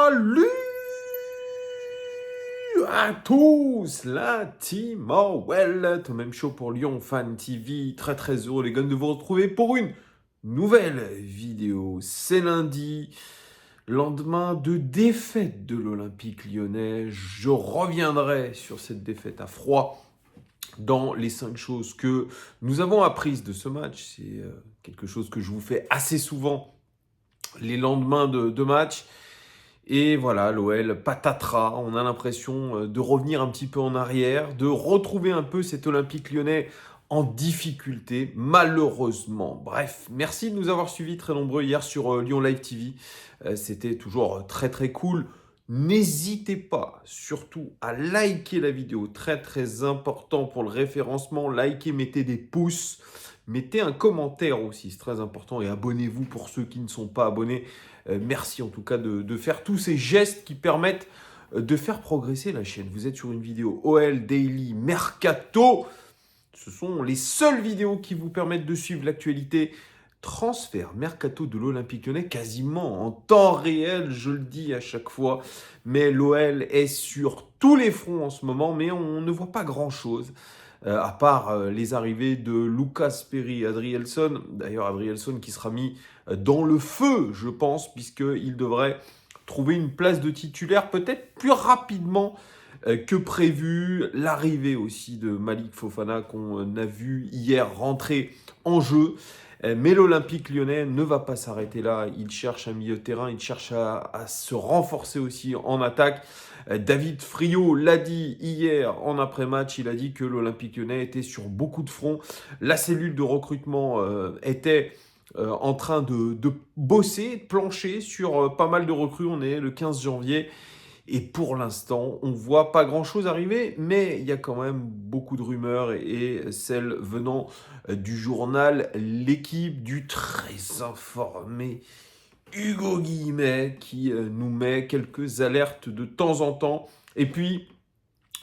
Salut à tous, la team Orwell, même chaud pour Lyon Fan TV, très heureux les gars de vous retrouver pour une nouvelle vidéo. C'est lundi, lendemain de défaite de l'Olympique lyonnais. Je reviendrai sur cette défaite à froid dans les 5 choses que nous avons apprises de ce match. C'est quelque chose que je vous fais assez souvent les lendemains de match. Et voilà, l'OL patatras, on a l'impression de revenir un petit peu en arrière, de retrouver un peu cet Olympique lyonnais en difficulté, malheureusement. Bref, merci de nous avoir suivis très nombreux hier sur Lyon Live TV. C'était toujours très cool. N'hésitez pas surtout à liker la vidéo, très important pour le référencement. Likez, mettez des pouces, mettez un commentaire aussi, c'est très important. Et abonnez-vous pour ceux qui ne sont pas abonnés. Merci en tout cas de faire tous ces gestes qui permettent de faire progresser la chaîne. Vous êtes sur une vidéo OL Daily Mercato. Ce sont les seules vidéos qui vous permettent de suivre l'actualité transfert mercato de l'Olympique lyonnais quasiment en temps réel, je le dis à chaque fois. Mais l'OL est sur tous les fronts en ce moment, mais on ne voit pas grand-chose. À part les arrivées de Lucas Perry, Adrielson. D'ailleurs, Adrielson qui sera mis dans le feu, je pense, puisqu'il devrait trouver une place de titulaire peut-être plus rapidement que prévu. L'arrivée aussi de Malik Fofana qu'on a vu hier rentrer en jeu. Mais l'Olympique lyonnais ne va pas s'arrêter là. Il cherche un milieu de terrain, il cherche à se renforcer aussi en attaque. David Friot l'a dit hier en après-match, il a dit que l'Olympique lyonnais était sur beaucoup de fronts. La cellule de recrutement était en train de bosser, de plancher sur pas mal de recrues. On est le 15 janvier. Et pour l'instant, on ne voit pas grand-chose arriver, mais il y a quand même beaucoup de rumeurs et celles venant du journal L'équipe, du très informé Hugo Guillemet qui nous met quelques alertes de temps en temps. Et puis,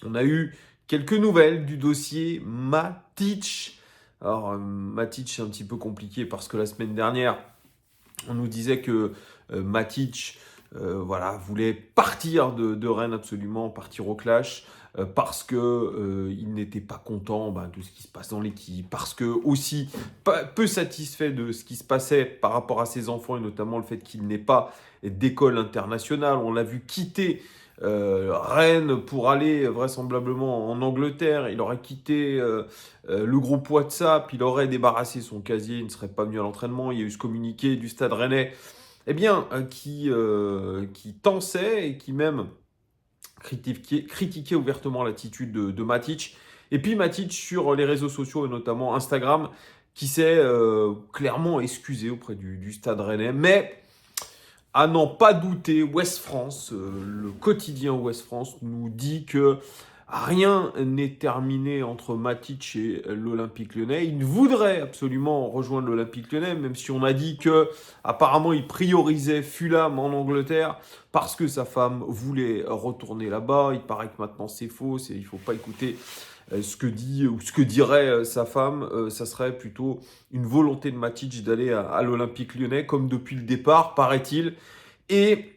on a eu quelques nouvelles du dossier Matic. Alors, Matic, c'est un petit peu compliqué parce que la semaine dernière, on nous disait que Matic voulait partir de Rennes absolument, partir au clash, parce que il n'était pas content de ce qui se passe dans l'équipe, parce que aussi peu satisfait de ce qui se passait par rapport à ses enfants, et notamment le fait qu'il n'ait pas d'école internationale. On l'a vu quitter Rennes pour aller vraisemblablement en Angleterre. Il aurait quitté le groupe WhatsApp, il aurait débarrassé son casier, il ne serait pas venu à l'entraînement. Il y a eu ce communiqué du Stade Rennais qui tensait et qui même critiquait ouvertement l'attitude de Matic. Et puis Matic sur les réseaux sociaux et notamment Instagram qui s'est clairement excusé auprès du Stade Rennais. Mais à n'en pas douter, Ouest France, le quotidien Ouest France nous dit que rien n'est terminé entre Matic et l'Olympique lyonnais. Il voudrait absolument rejoindre l'Olympique lyonnais, même si on a dit que apparemment il priorisait Fulham en Angleterre parce que sa femme voulait retourner là-bas. Il paraît que maintenant c'est faux, il ne faut pas écouter ce que dit ou ce que dirait sa femme. Ça serait plutôt une volonté de Matic d'aller à l'Olympique lyonnais, comme depuis le départ, paraît-il. Et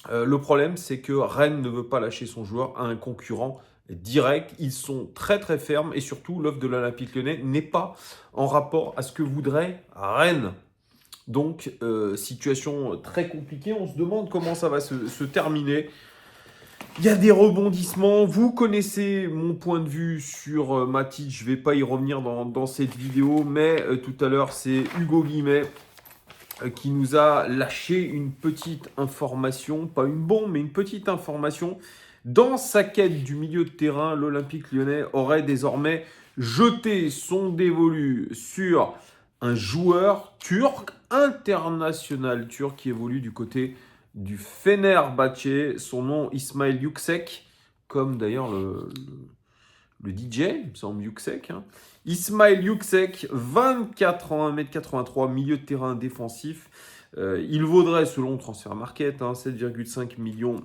le problème, c'est que Rennes ne veut pas lâcher son joueur à un concurrent direct. Ils sont très fermes et surtout, l'offre de l'Olympique lyonnais n'est pas en rapport à ce que voudrait Rennes. Donc, situation très compliquée. On se demande comment ça va se terminer. Il y a des rebondissements. Vous connaissez mon point de vue sur Matic. Je ne vais pas y revenir dans cette vidéo. Mais tout à l'heure, c'est Hugo Guillemet qui nous a lâché une petite information. Pas une bombe, mais une petite information. Dans sa quête du milieu de terrain, l'Olympique lyonnais aurait désormais jeté son dévolu sur un joueur turc, international turc, qui évolue du côté du Fenerbahçe. Son nom, Ismail Yüksek, comme d'ailleurs le DJ, il me semble, Yüksek. Ismail Yüksek, 24 ans, 1m83, milieu de terrain défensif. Il vaudrait, selon Transfer Market, 7,5 millions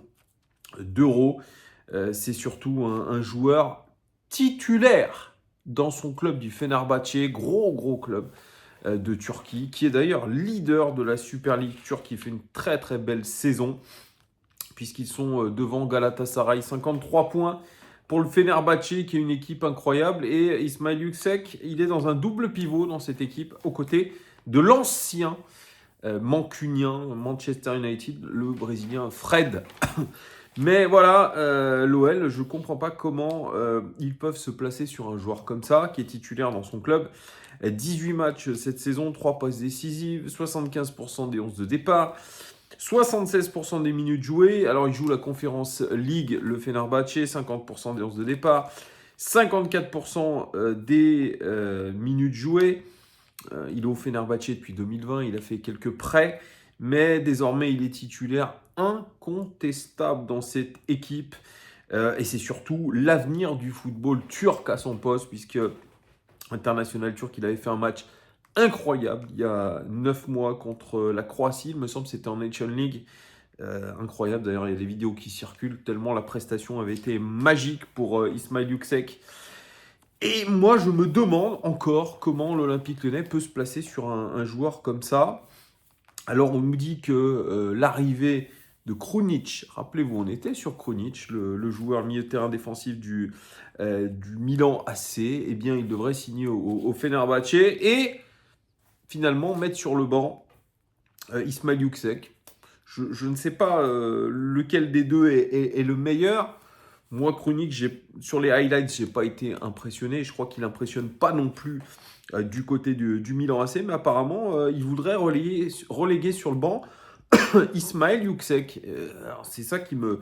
d'euros. C'est surtout un joueur titulaire dans son club du Fenerbahçe, gros club de Turquie, qui est d'ailleurs leader de la Super League turque, qui fait une très belle saison, puisqu'ils sont devant Galatasaray, 53 points pour le Fenerbahçe, qui est une équipe incroyable. Et Ismail Yüksek, il est dans un double pivot dans cette équipe, aux côtés de l'ancien mancunien Manchester United, le Brésilien Fred. Mais voilà, l'OL, je ne comprends pas comment ils peuvent se placer sur un joueur comme ça, qui est titulaire dans son club. 18 matchs cette saison, 3 passes décisives, 75% des 11 de départ, 76% des minutes jouées. Alors, il joue la Conference League, le Fenerbahçe, 50% des 11 de départ, 54% des minutes jouées. Il est au Fenerbahçe depuis 2020, il a fait quelques prêts, mais désormais, il est titulaire incontestable dans cette équipe. Et c'est surtout l'avenir du football turc à son poste, puisque international turc, il avait fait un match incroyable il y a 9 mois contre la Croatie. Il me semble que c'était en Nation League. Incroyable, d'ailleurs, il y a des vidéos qui circulent tellement la prestation avait été magique pour Ismail Yüksek. Et moi, je me demande encore comment l'Olympique Lyonnais peut se placer sur un joueur comme ça. Alors, on nous dit que l'arrivée de Krunic, rappelez-vous, on était sur Krunic, le joueur milieu de terrain défensif du Milan AC, eh bien, il devrait signer au Fenerbahçe et finalement mettre sur le banc Ismail Yüksek. Je ne sais pas lequel des deux est le meilleur. Moi, Krunic, sur les highlights, je n'ai pas été impressionné. Je crois qu'il n'impressionne pas non plus du côté du Milan AC, mais apparemment, il voudrait reléguer sur le banc Ismail Yüksek. Alors, c'est ça qui me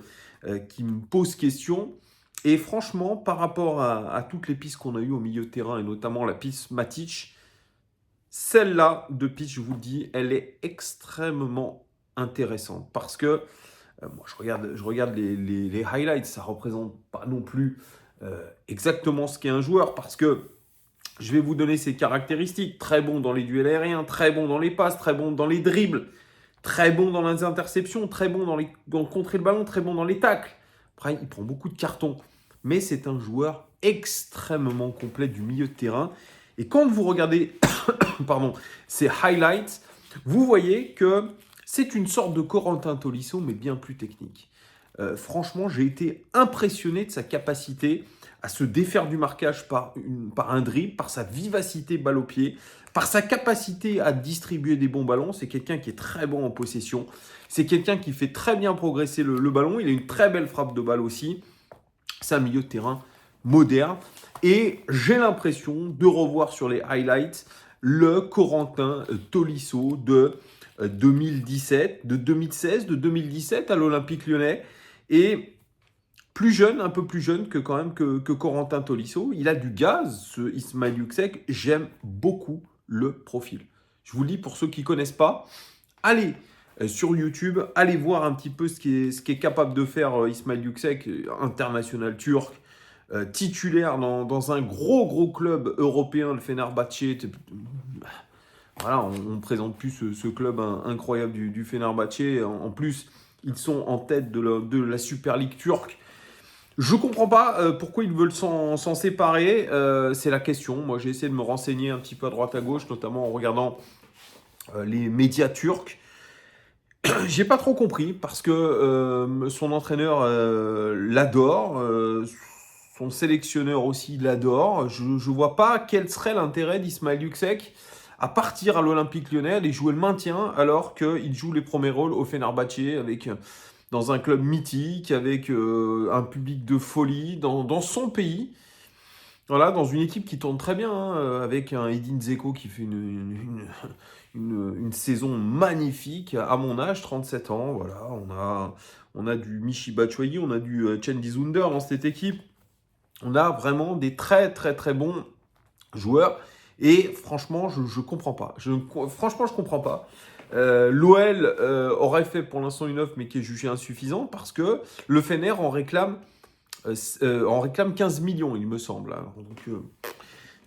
pose question. Et franchement, par rapport à toutes les pistes qu'on a eues au milieu de terrain, et notamment la piste Matic, celle-là de piste, je vous le dis, elle est extrêmement intéressante. Parce que moi, je regarde les highlights, ça ne représente pas non plus exactement ce qu'est un joueur. Parce que je vais vous donner ses caractéristiques. Très bon dans les duels aériens, très bon dans les passes, très bon dans les dribbles, très bon dans les interceptions, très bon dans contrer le ballon, très bon dans les tacles. Après, il prend beaucoup de cartons. Mais c'est un joueur extrêmement complet du milieu de terrain. Et quand vous regardez ces highlights, vous voyez que c'est une sorte de Corentin Tolisso, mais bien plus technique. Franchement, j'ai été impressionné de sa capacité à se défaire du marquage par un dribble, par sa vivacité balle au pied, par sa capacité à distribuer des bons ballons. C'est quelqu'un qui est très bon en possession. C'est quelqu'un qui fait très bien progresser le ballon. Il a une très belle frappe de balle aussi. C'est un milieu de terrain moderne. Et j'ai l'impression de revoir sur les highlights le Corentin Tolisso de 2017, de 2016, de 2017 à l'Olympique Lyonnais. Et plus jeune, un peu plus jeune que Corentin Tolisso. Il a du gaz, ce Ismail Yüksek. J'aime beaucoup le profil. Je vous le dis, pour ceux qui ne connaissent pas, allez sur YouTube, allez voir un petit peu ce qu'est capable de faire Ismail Yüksek, international turc, titulaire dans un gros club européen, le Fenerbahçe. Voilà, on ne présente plus ce club incroyable du Fenerbahçe. En plus, ils sont en tête de la Super League turque. Je ne comprends pas pourquoi ils veulent s'en séparer. C'est la question. Moi, j'ai essayé de me renseigner un petit peu à droite à gauche, notamment en regardant les médias turcs. J'ai pas trop compris parce que son entraîneur l'adore, son sélectionneur aussi l'adore. Je ne vois pas quel serait l'intérêt d'Ismail Yüksek à partir à l'Olympique Lyonnais, aller jouer le maintien alors qu'il joue les premiers rôles au Fenerbahçe dans un club mythique, avec un public de folie, dans son pays. Voilà, dans une équipe qui tourne très bien, hein, avec un Edin Dzeko qui fait une saison magnifique à mon âge, 37 ans. Voilà, on a du Michy Batshuayi, on a du Cengiz Ünder dans cette équipe. On a vraiment des très bons joueurs. Et franchement, je comprends pas. Franchement, je comprends pas. L'OL aurait fait pour l'instant une offre, mais qui est jugée insuffisante parce que le Fener en réclame 15 millions, il me semble. Hein.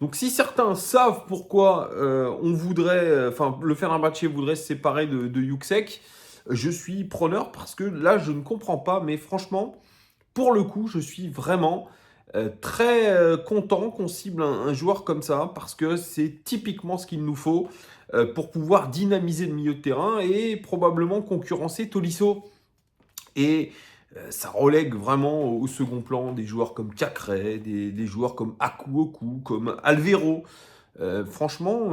Donc, si certains savent pourquoi le Fenerbahçe voudrait se séparer de Yüksek, je suis preneur parce que là, je ne comprends pas. Mais franchement, pour le coup, je suis vraiment très content qu'on cible un joueur comme ça parce que c'est typiquement ce qu'il nous faut pour pouvoir dynamiser le milieu de terrain et probablement concurrencer Tolisso. et ça relègue vraiment au second plan des joueurs comme Cacré, des joueurs comme Akuoku, comme Alvero. Franchement,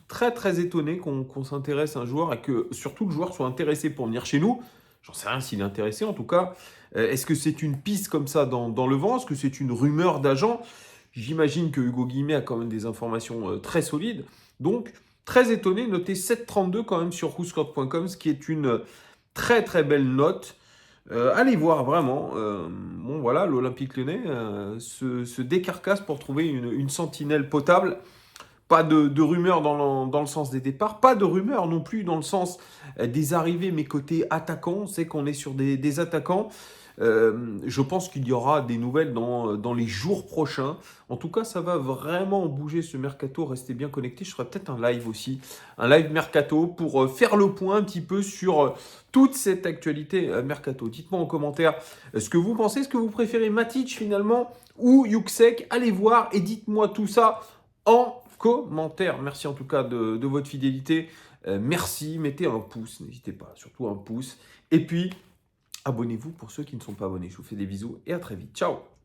très très étonné qu'on s'intéresse à un joueur et que surtout le joueur soit intéressé pour venir chez nous. J'en sais rien s'il est intéressé en tout cas. Est-ce que c'est une piste comme ça dans le vent? Est-ce que c'est une rumeur d'agent? J'imagine que Hugo Guillemet a quand même des informations très solides. Donc, très étonné, notez 7,32 quand même sur whoscored.com, ce qui est une très très belle note. Allez voir vraiment. Bon voilà, l'Olympique Lyonnais se décarcasse pour trouver une sentinelle potable. Pas de rumeurs dans le sens des départs, pas de rumeurs non plus dans le sens des arrivées, mais côté attaquant, on sait qu'on est sur des attaquants. Je pense qu'il y aura des nouvelles dans les jours prochains. En tout cas, ça va vraiment bouger ce mercato. Restez bien connectés. Je ferai peut-être un live aussi, un live mercato pour faire le point un petit peu sur toute cette actualité mercato. Dites-moi en commentaire ce que vous pensez. Est-ce que vous préférez Matic finalement ou Yuksek? Allez voir et dites-moi tout ça en commentaire. Merci en tout cas de votre fidélité. Merci, mettez un pouce, n'hésitez pas, surtout un pouce. Et puis, abonnez-vous pour ceux qui ne sont pas abonnés. Je vous fais des bisous et à très vite. Ciao!